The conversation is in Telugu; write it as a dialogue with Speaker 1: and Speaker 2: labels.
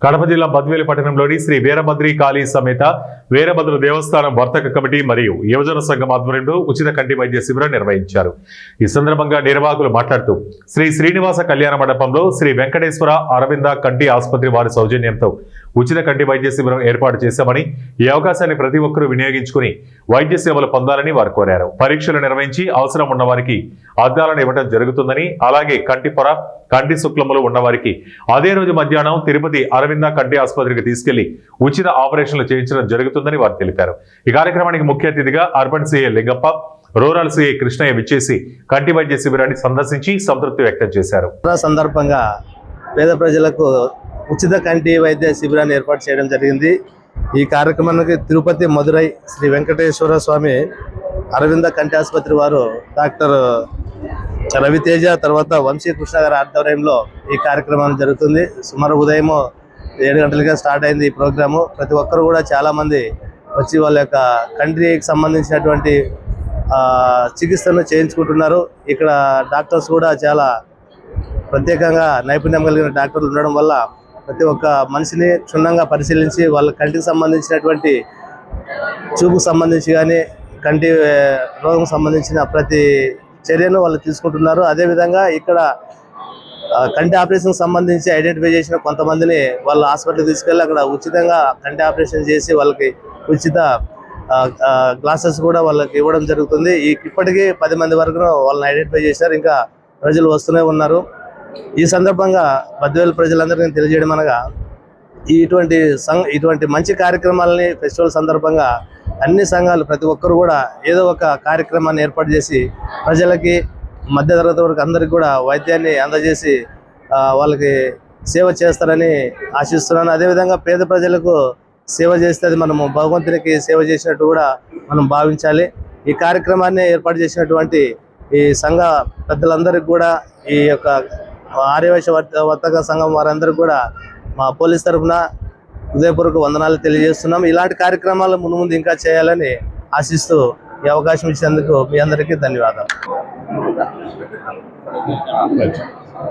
Speaker 1: కడప జిల్లా బద్వేలు పట్టణంలోని శ్రీ వీరభద్రి కాళీ సమేత వీరభద్ర దేవస్థానం వర్తక కమిటీ మరియు యువజన సంఘం ఆధ్వర్యంలో ఉచిత కంటి వైద్య శిబిరం నిర్వహించారు. ఈ సందర్భంగా నిర్వాహకులు మాట్లాడుతూ శ్రీ శ్రీనివాస కళ్యాణ మండపంలో శ్రీ వెంకటేశ్వర అరవింద కంటి ఆసుపత్రి వారి సౌజన్యంతో ఉచిత కంటి వైద్య శిబిరం ఏర్పాటు చేశామని, ఈ అవకాశాన్ని ప్రతి ఒక్కరూ వినియోగించుకుని వైద్య సేవలు పొందాలని వారు కోరారు. పరీక్షలు నిర్వహించి అవసరం ఉన్న వారికి అద్దాలను ఇవ్వడం జరుగుతుందని, అలాగే కంటి పొర, కంటి శుక్లములు ఉన్నవారికి అదే రోజు మధ్యాహ్నం తిరుపతి అరవింద కంటి ఆసుపత్రికి తీసుకెళ్లి ఉచిత ఆపరేషన్లు చేయించడం జరుగుతుందని వారు తెలిపారు. ఈ కార్యక్రమానికి ముఖ్య అతిథిగా urban CI Lingappa, rural CI Krishnaiah విచ్చేసి కంటి వైద్య శిబిరాన్ని సందర్శించి సంతృప్తి వ్యక్తం చేశారు.
Speaker 2: సందర్భంగా పేద ప్రజలకు ఉచిత కంటి వైద్య శిబిరాన్ని ఏర్పాటు చేయడం జరిగింది. ఈ కార్యక్రమానికి తిరుపతి మదురై శ్రీ వెంకటేశ్వర స్వామి అరవింద కంటి ఆసుపత్రి వారు డాక్టర్ రవితేజ తర్వాత వంశీకృష్ణ గారి ఆధ్వర్యంలో ఈ కార్యక్రమం జరుగుతుంది. సుమారు ఉదయం 7 గంటలుగా స్టార్ట్ అయింది ఈ ప్రోగ్రాము. ప్రతి ఒక్కరు కూడా చాలామంది వచ్చి వాళ్ళ యొక్క కంటికి సంబంధించినటువంటి చికిత్సను చేయించుకుంటున్నారు. ఇక్కడ డాక్టర్స్ కూడా చాలా ప్రత్యేకంగా నైపుణ్యం కలిగిన డాక్టర్లు ఉండడం వల్ల ప్రతి ఒక్క మనిషిని క్షుణ్ణంగా పరిశీలించి వాళ్ళ కంటికి సంబంధించినటువంటి చూపుకు సంబంధించి కానీ కంటి రోగం సంబంధించిన ప్రతి చర్యను వాళ్ళు తీసుకుంటున్నారు. అదేవిధంగా ఇక్కడ కంటి ఆపరేషన్ సంబంధించి ఐడెంటిఫై చేసిన కొంతమందిని వాళ్ళ హాస్పిటల్కి తీసుకెళ్ళి అక్కడ ఉచితంగా కంటి ఆపరేషన్ చేసి వాళ్ళకి ఉచిత గ్లాసెస్ కూడా వాళ్ళకి ఇవ్వడం జరుగుతుంది. ఇప్పటికీ 10 మంది వరకు వాళ్ళని ఐడెంటిఫై చేశారు. ఇంకా ప్రజలు వస్తూనే ఉన్నారు. ఈ సందర్భంగా బద్వేలు ప్రజలందరికీ తెలియజేయడం అనగా ఇటువంటి మంచి కార్యక్రమాలని ఫెస్టివల్ సందర్భంగా అన్ని సంఘాలు ప్రతి ఒక్కరు కూడా ఏదో ఒక కార్యక్రమాన్ని ఏర్పాటు చేసి ప్రజలకి మధ్యతరగతి వరకు అందరికి కూడా వైద్యాన్ని అందజేసి వాళ్ళకి సేవ చేస్తారని ఆశిస్తున్నాను. అదేవిధంగా పేద ప్రజలకు సేవ చేస్తే అది మనము భగవంతునికి సేవ చేసినట్టు కూడా మనం భావించాలి. ఈ కార్యక్రమాన్ని ఏర్పాటు చేసినటువంటి ఈ సంఘ పెద్దలందరికీ కూడా ఈ యొక్క ఆర్యవైశ్య వర్తక సంఘం వారందరికీ కూడా మా పోలీస్ తరఫున హృదయపూర్వక వందనాలు తెలియజేస్తున్నాం. ఇలాంటి కార్యక్రమాలు ముందు ఇంకా చేయాలని ఆశిస్తూ ఈ అవకాశం ఇచ్చినందుకు మీ అందరికీ ధన్యవాదాలు.